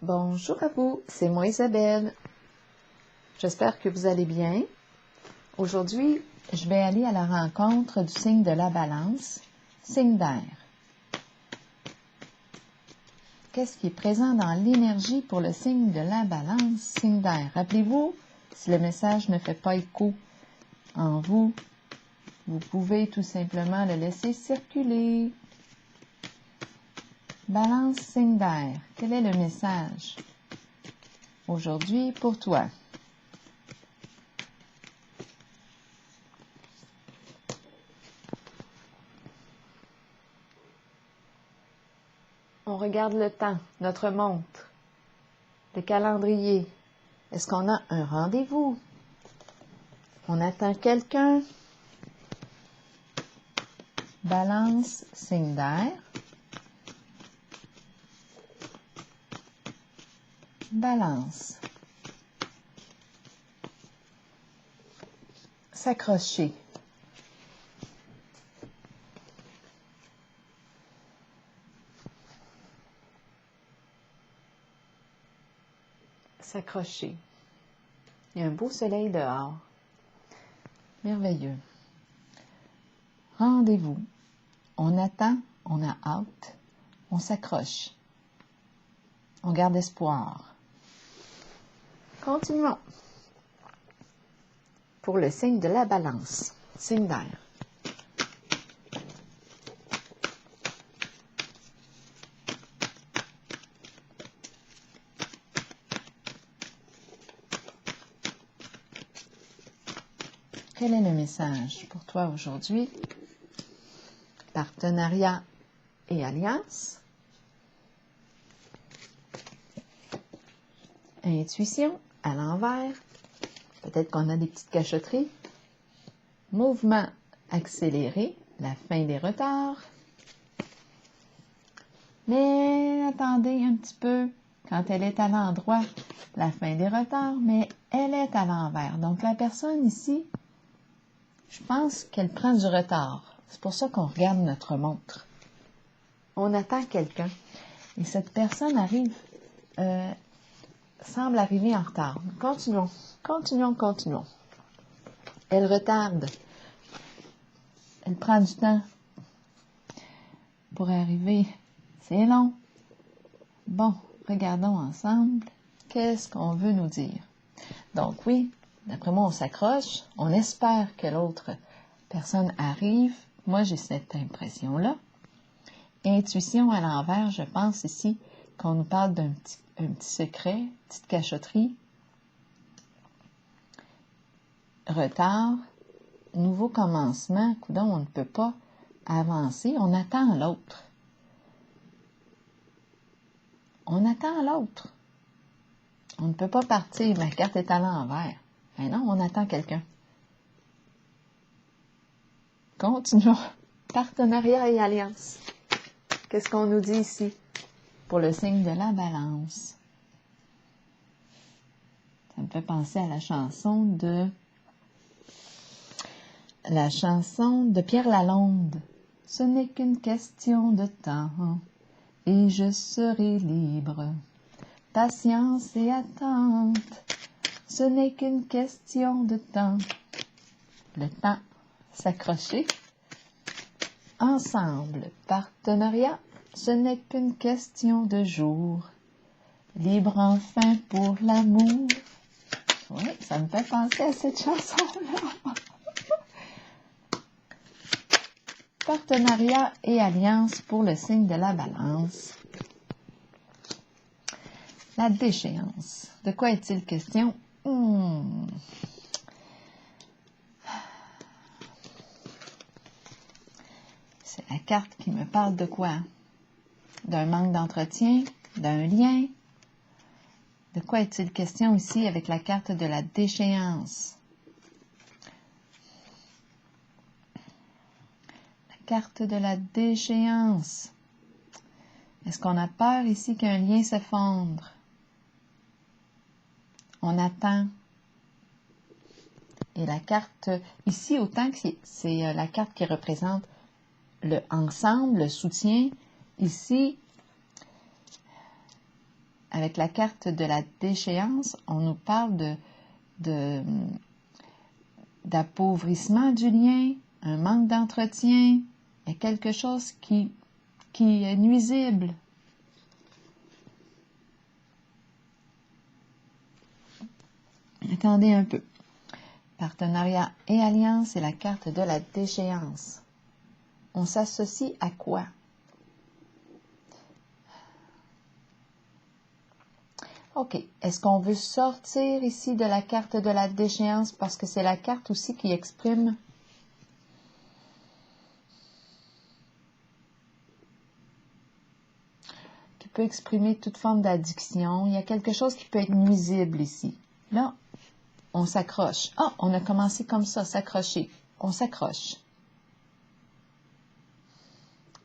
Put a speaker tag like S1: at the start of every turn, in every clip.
S1: Bonjour à vous, c'est moi Isabelle. J'espère que vous allez bien. Aujourd'hui, je vais aller à la rencontre du signe de la Balance, signe d'air. Qu'est-ce qui est présent dans l'énergie pour le signe de la Balance, signe d'air? Rappelez-vous, si le message ne fait pas écho en vous, vous pouvez tout simplement le laisser circuler. Balance, signe d'air. Quel est le message aujourd'hui pour toi? On regarde le temps, notre montre, le calendrier. Est-ce qu'on a un rendez-vous? On attend quelqu'un? Balance, signe d'air. Balance. S'accrocher. S'accrocher. Il y a un beau soleil dehors. Merveilleux. Rendez-vous. On attend, on a hâte, on s'accroche. On garde espoir. Continuons. Pour le signe de la Balance, signe d'air. Quel est le message pour toi aujourd'hui? Partenariat et alliance. Intuition à l'envers. Peut-être qu'on a des petites cachotteries. Mouvement accéléré, la fin des retards. Mais attendez un petit peu, quand elle est à l'endroit, la fin des retards, mais elle est à l'envers. Donc la personne ici, je pense qu'elle prend du retard. C'est pour ça qu'on regarde notre montre. On attend quelqu'un. Et cette personne semble arriver en retard. Continuons. Elle retarde. Elle prend du temps pour arriver. C'est long. Bon, regardons ensemble. Qu'est-ce qu'on veut nous dire? Donc oui, d'après moi, on s'accroche. On espère que l'autre personne arrive. Moi, j'ai cette impression-là. Intuition à l'envers, je pense ici qu'on nous parle d'un petit secret, une petite cachotterie. Retard, nouveau commencement, coudonc, on ne peut pas avancer, on attend l'autre. On attend l'autre. On ne peut pas partir, ma carte est à l'envers. Ben non, on attend quelqu'un. Continuons. Partenariat et alliance. Qu'est-ce qu'on nous dit ici pour le signe de la Balance? Ça me fait penser à la chanson de Pierre Lalonde. Ce n'est qu'une question de temps et je serai libre. Patience et attente, ce n'est qu'une question de temps. Le temps, s'accrocher. Ensemble, partenariat, ce n'est qu'une question de jours. Libre enfin pour l'amour. Oui, ça me fait penser à cette chanson-là. Partenariat et alliance pour le signe de la Balance. La déchéance. De quoi est-il question? C'est la carte qui me parle de quoi? D'un manque d'entretien, d'un lien. De quoi est-il question ici avec la carte de la déchéance? La carte de la déchéance. Est-ce qu'on a peur ici qu'un lien s'effondre? On attend. Et la carte, ici, autant que c'est la carte qui représente le ensemble, le soutien, ici, avec la carte de la déchéance, on nous parle d'appauvrissement du lien, un manque d'entretien, il y a quelque chose qui est nuisible. Attendez un peu. Partenariat et alliance, c'est la carte de la déchéance. On s'associe à quoi? OK. Est-ce qu'on veut sortir ici de la carte de la déchéance parce que c'est la carte aussi qui exprime peut exprimer toute forme d'addiction. Il y a quelque chose qui peut être nuisible ici. Là, on s'accroche. Ah, on a commencé comme ça, s'accrocher. On s'accroche.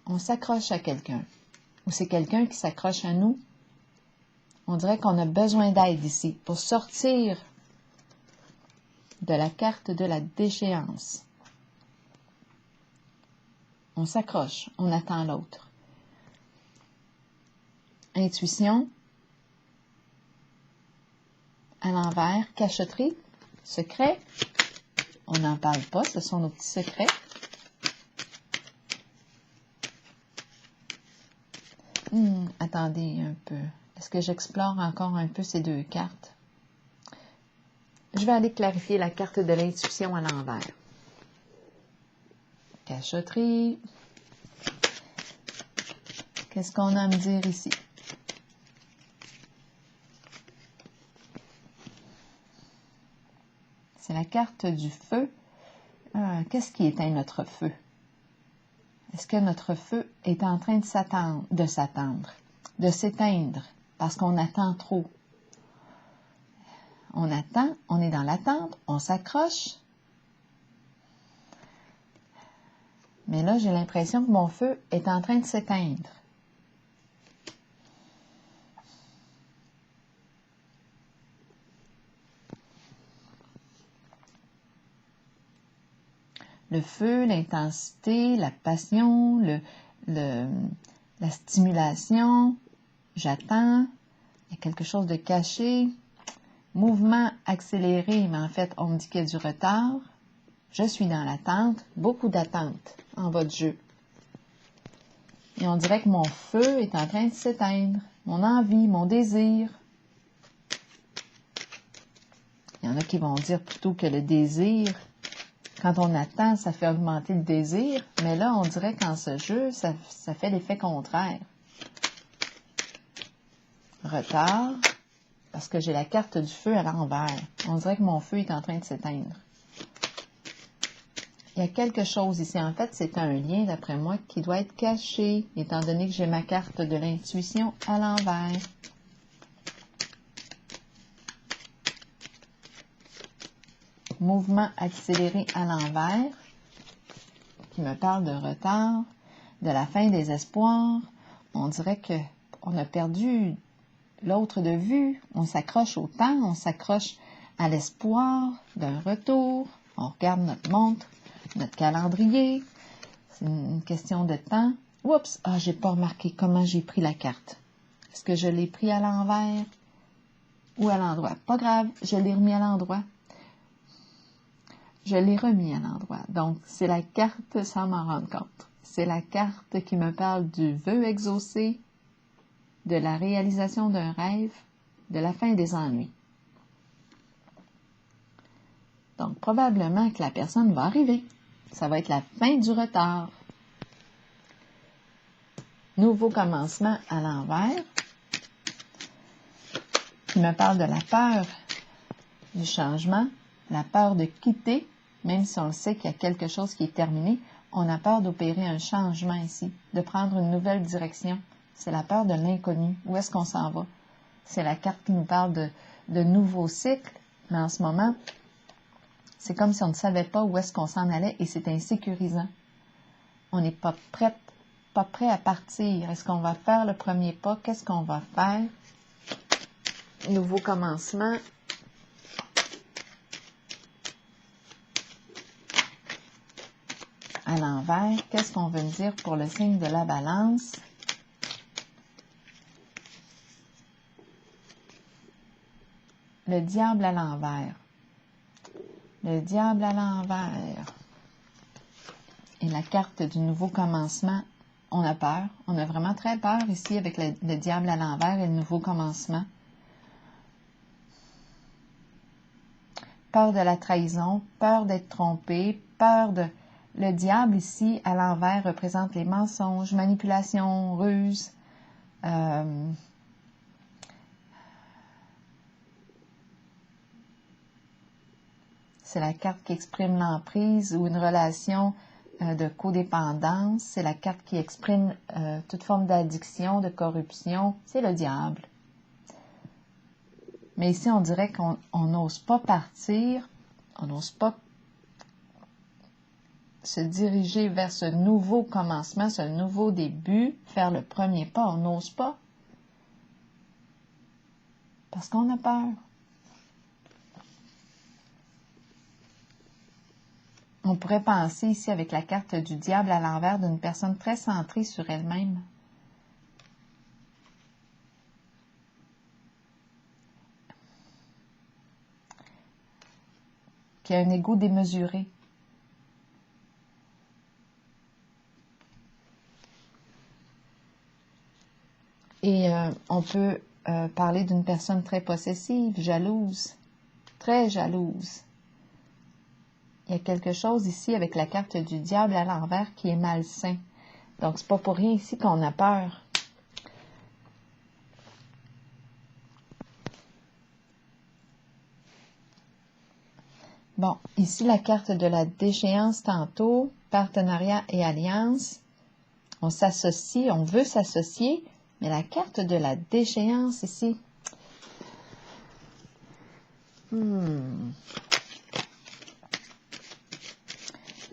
S1: On s'accroche à quelqu'un. Ou c'est quelqu'un qui s'accroche à nous. On dirait qu'on a besoin d'aide ici pour sortir de la carte de la déchéance. On s'accroche, on attend l'autre. Intuition, à l'envers, cachotterie, secret. On n'en parle pas, ce sont nos petits secrets. Attendez un peu. Est-ce que j'explore encore un peu ces deux cartes? Je vais aller clarifier la carte de l'intuition à l'envers. Cachotterie. Qu'est-ce qu'on a à me dire ici? C'est la carte du feu. Qu'est-ce qui éteint notre feu? Est-ce que notre feu est en train de s'éteindre, parce qu'on attend trop? On attend, on est dans l'attente, on s'accroche. Mais là, j'ai l'impression que mon feu est en train de s'éteindre. Le feu, l'intensité, la passion, la stimulation, j'attends, il y a quelque chose de caché, mouvement accéléré, mais en fait, on me dit qu'il y a du retard. Je suis dans l'attente, beaucoup d'attente en votre jeu. Et on dirait que mon feu est en train de s'éteindre, mon envie, mon désir. Il y en a qui vont dire plutôt que le désir, quand on attend, ça fait augmenter le désir, mais là, on dirait qu'en ce jeu, ça fait l'effet contraire. Retard, parce que j'ai la carte du feu à l'envers. On dirait que mon feu est en train de s'éteindre. Il y a quelque chose ici. En fait, c'est un lien, d'après moi, qui doit être caché, étant donné que j'ai ma carte de l'intuition à l'envers. Mouvement accéléré à l'envers, qui me parle de retard, de la fin des espoirs. On dirait qu'on a perdu l'autre de vue. On s'accroche au temps, on s'accroche à l'espoir d'un retour. On regarde notre montre, notre calendrier. C'est une question de temps. Oups! Ah, j'ai pas remarqué comment j'ai pris la carte. Est-ce que je l'ai pris à l'envers ou à l'endroit? Pas grave, je l'ai remis à l'endroit. Je l'ai remis à l'endroit. Donc, c'est la carte sans m'en rendre compte. C'est la carte qui me parle du vœu exaucé, de la réalisation d'un rêve, de la fin des ennuis. Donc, probablement que la personne va arriver. Ça va être la fin du retard. Nouveau commencement à l'envers, qui me parle de la peur du changement, la peur de quitter, même si on sait qu'il y a quelque chose qui est terminé, on a peur d'opérer un changement ici, de prendre une nouvelle direction. C'est la peur de l'inconnu. Où est-ce qu'on s'en va? C'est la carte qui nous parle de nouveaux cycles, mais en ce moment, c'est comme si on ne savait pas où est-ce qu'on s'en allait et c'est insécurisant. On n'est pas prêt à partir. Est-ce qu'on va faire le premier pas? Qu'est-ce qu'on va faire? Nouveau commencement. À l'envers, qu'est-ce qu'on veut me dire pour le signe de la balance? le diable à l'envers. Le diable à l'envers. Et la carte du nouveau commencement, on a peur. On a vraiment très peur ici avec le diable à l'envers et le nouveau commencement. Peur de la trahison, peur d'être trompé, peur de... Le diable ici, à l'envers, représente les mensonges, manipulations, ruses. C'est la carte qui exprime l'emprise ou une relation de codépendance. C'est la carte qui exprime toute forme d'addiction, de corruption. C'est le diable. Mais ici, on dirait qu'on n'ose pas partir, on n'ose pas se diriger vers ce nouveau commencement, ce nouveau début, faire le premier pas, on n'ose pas. Parce qu'on a peur. On pourrait penser ici avec la carte du diable à l'envers d'une personne très centrée sur elle-même. Qui a un ego démesuré. Et on peut parler d'une personne très possessive, jalouse, très jalouse. Il y a quelque chose ici avec la carte du diable à l'envers qui est malsain. Donc, c'est pas pour rien ici qu'on a peur. Bon, ici la carte de la déchéance tantôt, partenariat et alliance. On s'associe, on veut s'associer, mais la carte de la déchéance ici.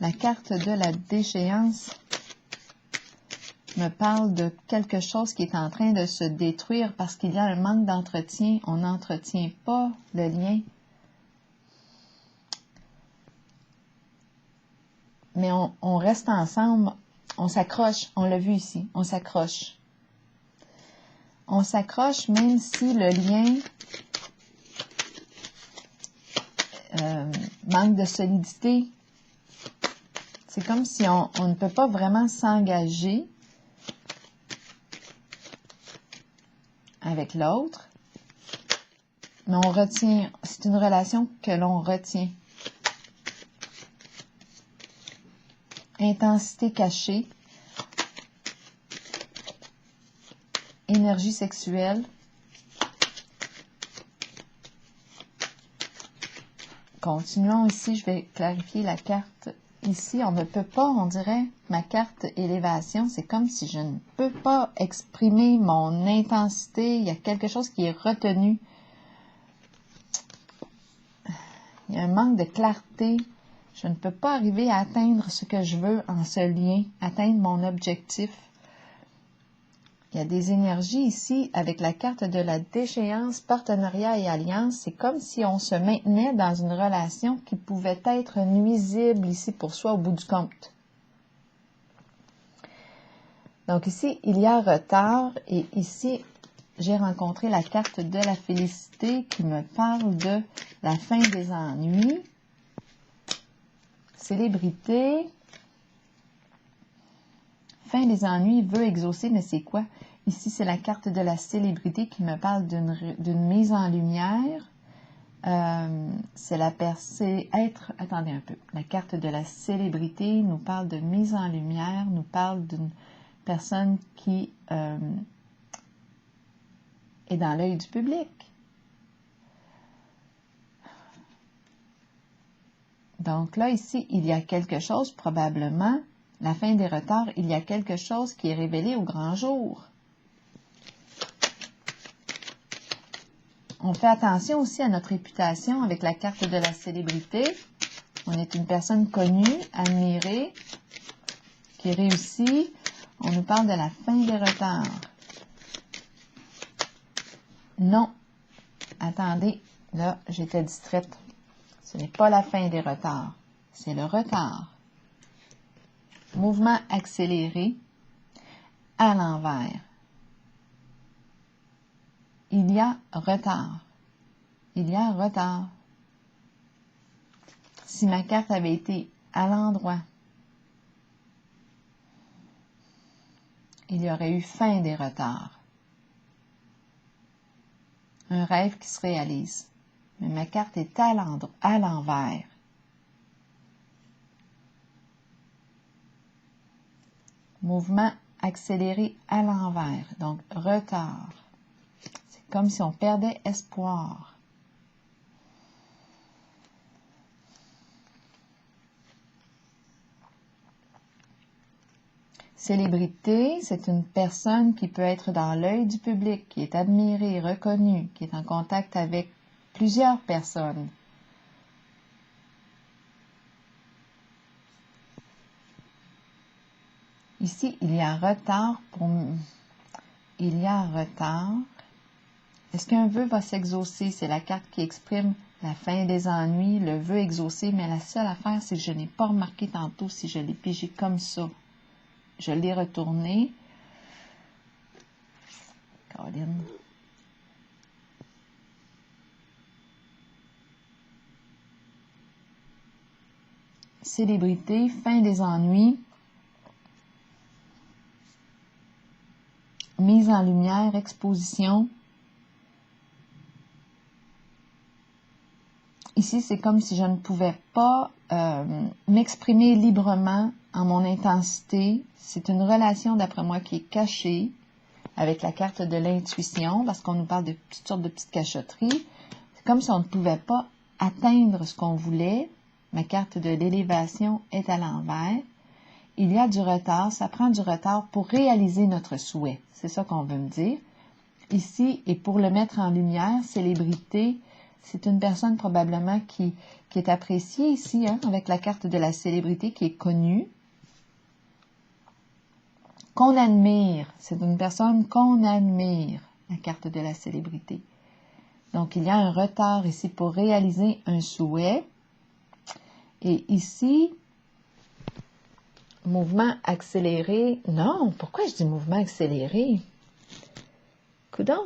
S1: La carte de la déchéance me parle de quelque chose qui est en train de se détruire parce qu'il y a un manque d'entretien. On n'entretient pas le lien. Mais on reste ensemble, on s'accroche, on l'a vu ici, on s'accroche. On s'accroche même si le lien manque de solidité. C'est comme si on ne peut pas vraiment s'engager avec l'autre, mais on retient, c'est une relation que l'on retient. Intensité cachée, énergie sexuelle, continuons ici, je vais clarifier la carte. Ici, on ne peut pas, on dirait, ma carte élévation, c'est comme si je ne peux pas exprimer mon intensité, il y a quelque chose qui est retenu. Il y a un manque de clarté. Je ne peux pas arriver à atteindre ce que je veux en ce lien, atteindre mon objectif. Il y a des énergies ici avec la carte de la déchéance, partenariat et alliance. C'est comme si on se maintenait dans une relation qui pouvait être nuisible ici pour soi au bout du compte. Donc ici, il y a retard et ici, j'ai rencontré la carte de la félicité qui me parle de la fin des ennuis. Célébrité. Fin des ennuis veut exaucer, mais c'est quoi? Ici, c'est la carte de la célébrité qui me parle d'une mise en lumière. C'est être... Attendez un peu. La carte de la célébrité nous parle de mise en lumière, nous parle d'une personne qui est dans l'œil du public. Donc là, ici, il y a quelque chose, probablement, la fin des retards, il y a quelque chose qui est révélé au grand jour. On fait attention aussi à notre réputation avec la carte de la célébrité. On est une personne connue, admirée, qui réussit. On nous parle de la fin des retards. Non. Attendez, là, j'étais distraite. Ce n'est pas la fin des retards, c'est le retard. Mouvement accéléré à l'envers. Il y a retard. il y a un retard. Si ma carte avait été à l'endroit, il y aurait eu fin des retards. Un rêve qui se réalise. Mais ma carte est à l'envers. Mouvement accéléré à l'envers, donc retard. C'est comme si on perdait espoir. Célébrité, c'est une personne qui peut être dans l'œil du public, qui est admirée, reconnue, qui est en contact avec plusieurs personnes. Ici, il y a un retard Il y a un retard. Est-ce qu'un vœu va s'exaucer? C'est la carte qui exprime la fin des ennuis, le vœu exaucé, mais la seule affaire, c'est que je n'ai pas remarqué tantôt si je l'ai pigé comme ça. Je l'ai retourné. Caroline. Célébrité, fin des ennuis. Mise en lumière, exposition. Ici, c'est comme si je ne pouvais pas m'exprimer librement en mon intensité. C'est une relation, d'après moi, qui est cachée avec la carte de l'intuition, parce qu'on nous parle de toutes sortes de petites cachotteries. C'est comme si on ne pouvait pas atteindre ce qu'on voulait. Ma carte de l'élévation est à l'envers. Il y a du retard, ça prend du retard pour réaliser notre souhait. C'est ça qu'on veut me dire. Ici, et pour le mettre en lumière, célébrité, c'est une personne probablement qui est appréciée ici, hein, avec la carte de la célébrité qui est connue. Qu'on admire, c'est une personne qu'on admire, la carte de la célébrité. Donc, il y a un retard ici pour réaliser un souhait. Et ici, mouvement accéléré. Non, pourquoi je dis mouvement accéléré? Coudonc.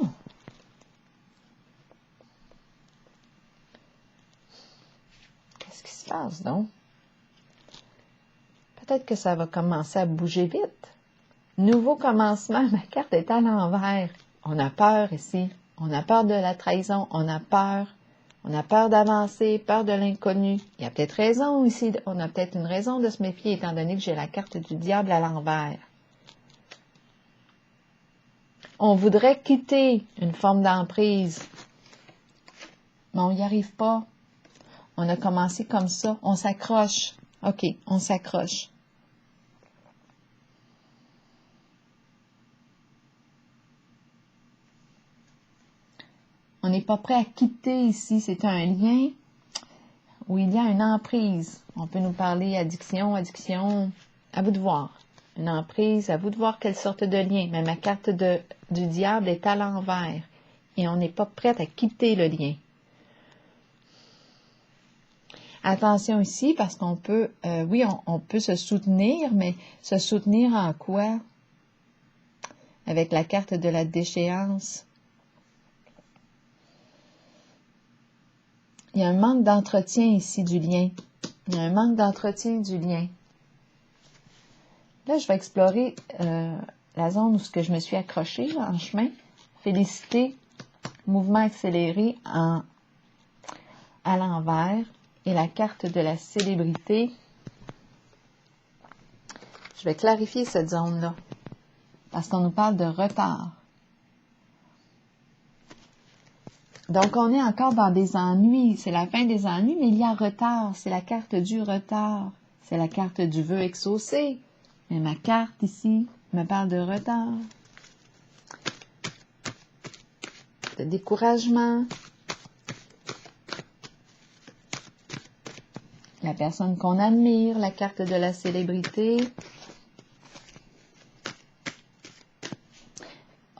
S1: Qu'est-ce qui se passe, donc? Peut-être que ça va commencer à bouger vite. Nouveau commencement, ma carte est à l'envers. On a peur ici. On a peur de la trahison. On a peur. On a peur d'avancer, peur de l'inconnu. Il y a peut-être raison ici. On a peut-être une raison de se méfier, étant donné que j'ai la carte du diable à l'envers. On voudrait quitter une forme d'emprise, mais on n'y arrive pas. On a commencé comme ça. On s'accroche. OK, on s'accroche. On n'est pas prêt à quitter ici. C'est un lien où il y a une emprise. On peut nous parler addiction, à vous de voir. Une emprise, à vous de voir quelle sorte de lien. Mais ma carte du diable est à l'envers. Et on n'est pas prêt à quitter le lien. Attention ici, parce qu'on peut, oui, on peut se soutenir, mais se soutenir en quoi? Avec la carte de la déchéance. Il y a un manque d'entretien ici du lien. Il y a un manque d'entretien du lien. Là, je vais explorer la zone où je me suis accrochée là, en chemin. Félicité, mouvement accéléré à l'envers. Et la carte de la célébrité. Je vais clarifier cette zone-là. Parce qu'on nous parle de retard. Donc, on est encore dans des ennuis. C'est la fin des ennuis, mais il y a retard. C'est la carte du retard. C'est la carte du vœu exaucé. Mais ma carte ici me parle de retard. De découragement. La personne qu'on admire, la carte de la célébrité.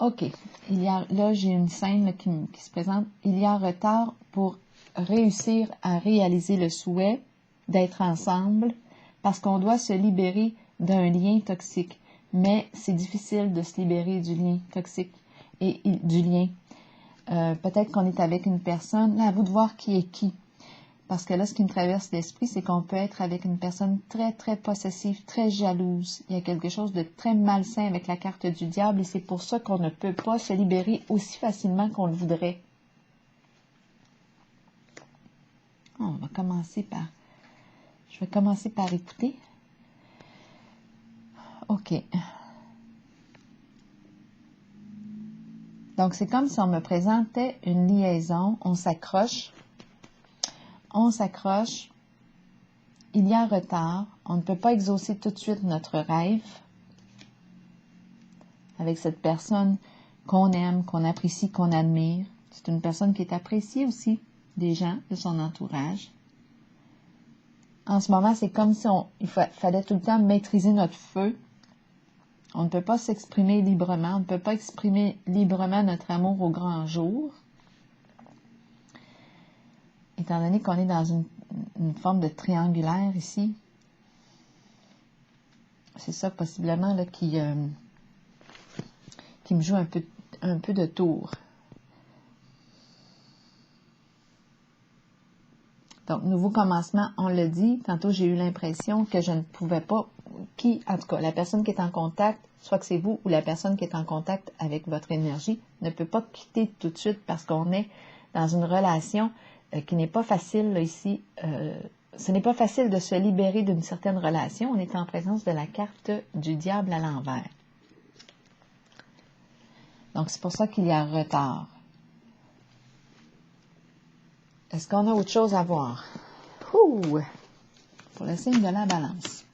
S1: OK. Là, j'ai une scène là, qui se présente. Il y a retard pour réussir à réaliser le souhait d'être ensemble parce qu'on doit se libérer d'un lien toxique. Mais c'est difficile de se libérer du lien toxique et du lien. Peut-être qu'on est avec une personne. Là, à vous de voir qui est qui. Parce que là, ce qui me traverse l'esprit, c'est qu'on peut être avec une personne très, très possessive, très jalouse. Il y a quelque chose de très malsain avec la carte du diable et c'est pour ça qu'on ne peut pas se libérer aussi facilement qu'on le voudrait. On va commencer par... Je vais commencer par écouter. OK. Donc, c'est comme si on me présentait une liaison. On s'accroche. On s'accroche. Il y a un retard. On ne peut pas exaucer tout de suite notre rêve avec cette personne qu'on aime, qu'on apprécie, qu'on admire. C'est une personne qui est appréciée aussi des gens, de son entourage. En ce moment, c'est comme si il fallait tout le temps maîtriser notre feu. On ne peut pas s'exprimer librement. On ne peut pas exprimer librement notre amour au grand jour. Étant donné qu'on est dans une forme de triangulaire ici, c'est ça possiblement là, qui me joue un peu de tour. Donc, nouveau commencement, on le dit. Tantôt, j'ai eu l'impression que je ne pouvais pas, en tout cas, la personne qui est en contact, soit que c'est vous ou la personne qui est en contact avec votre énergie, ne peut pas quitter tout de suite parce qu'on est dans une relation qui n'est pas facile là, ici. Ce n'est pas facile de se libérer d'une certaine relation. On est en présence de la carte du diable à l'envers. Donc, c'est pour ça qu'il y a un retard. Est-ce qu'on a autre chose à voir? Ouh! Pour le signe de la balance.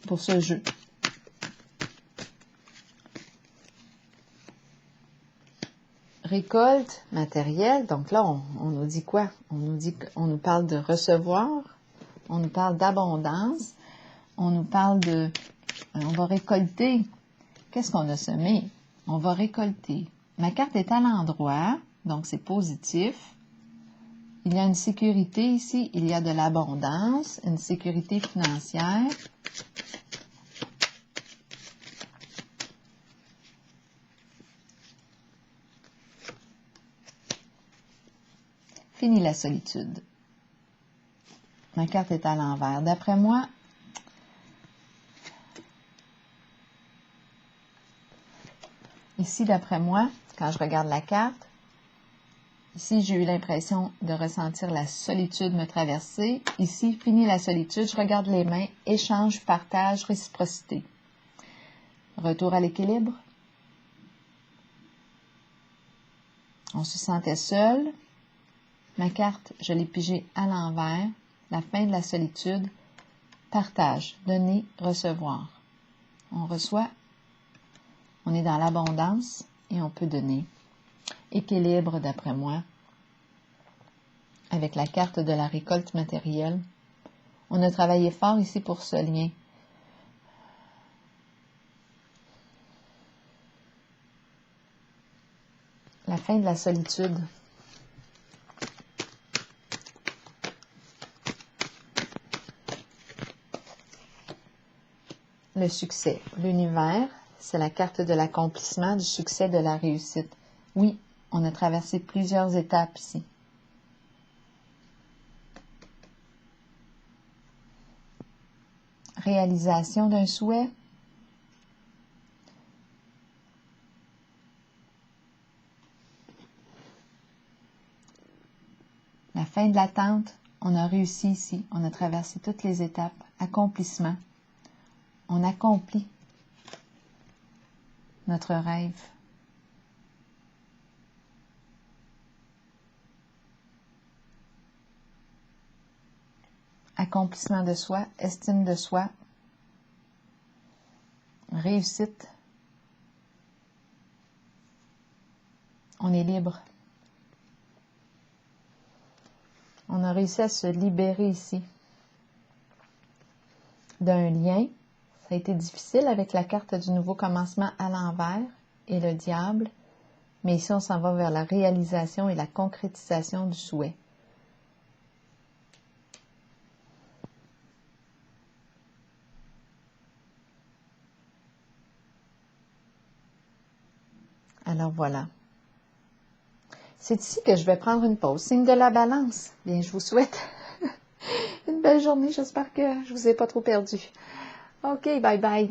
S1: Pour ce jeu. Récolte matérielle. Donc là, on nous dit quoi? On nous parle de recevoir. On nous parle d'abondance. On nous parle de... On va récolter. Qu'est-ce qu'on a semé? On va récolter. Ma carte est à l'endroit, donc c'est positif. Il y a une sécurité ici, il y a de l'abondance, une sécurité financière. Fini la solitude. Ma carte est à l'envers. D'après moi, ici, d'après moi, quand je regarde la carte, ici, j'ai eu l'impression de ressentir la solitude me traverser. Ici, fini la solitude, je regarde les mains, échange, partage, réciprocité. Retour à l'équilibre. On se sentait seul. Ma carte, je l'ai pigée à l'envers. La fin de la solitude. Partage, donner, recevoir. On reçoit, on est dans l'abondance et on peut donner. Équilibre, d'après moi, avec la carte de la récolte matérielle. On a travaillé fort ici pour ce lien. La fin de la solitude. Le succès. L'univers, c'est la carte de l'accomplissement, du succès, de la réussite. Oui, on a traversé plusieurs étapes ici. Réalisation d'un souhait. La fin de l'attente, on a réussi ici, on a traversé toutes les étapes. Accomplissement. On accomplit notre rêve. Accomplissement de soi, estime de soi, réussite. On est libre. On a réussi à se libérer ici d'un lien. Ça a été difficile avec la carte du nouveau commencement à l'envers et le diable. Mais ici, on s'en va vers la réalisation et la concrétisation du souhait. Alors voilà. C'est ici que je vais prendre une pause. Signe de la balance. Bien, je vous souhaite une belle journée. J'espère que je vous ai pas trop perdu. OK, bye bye.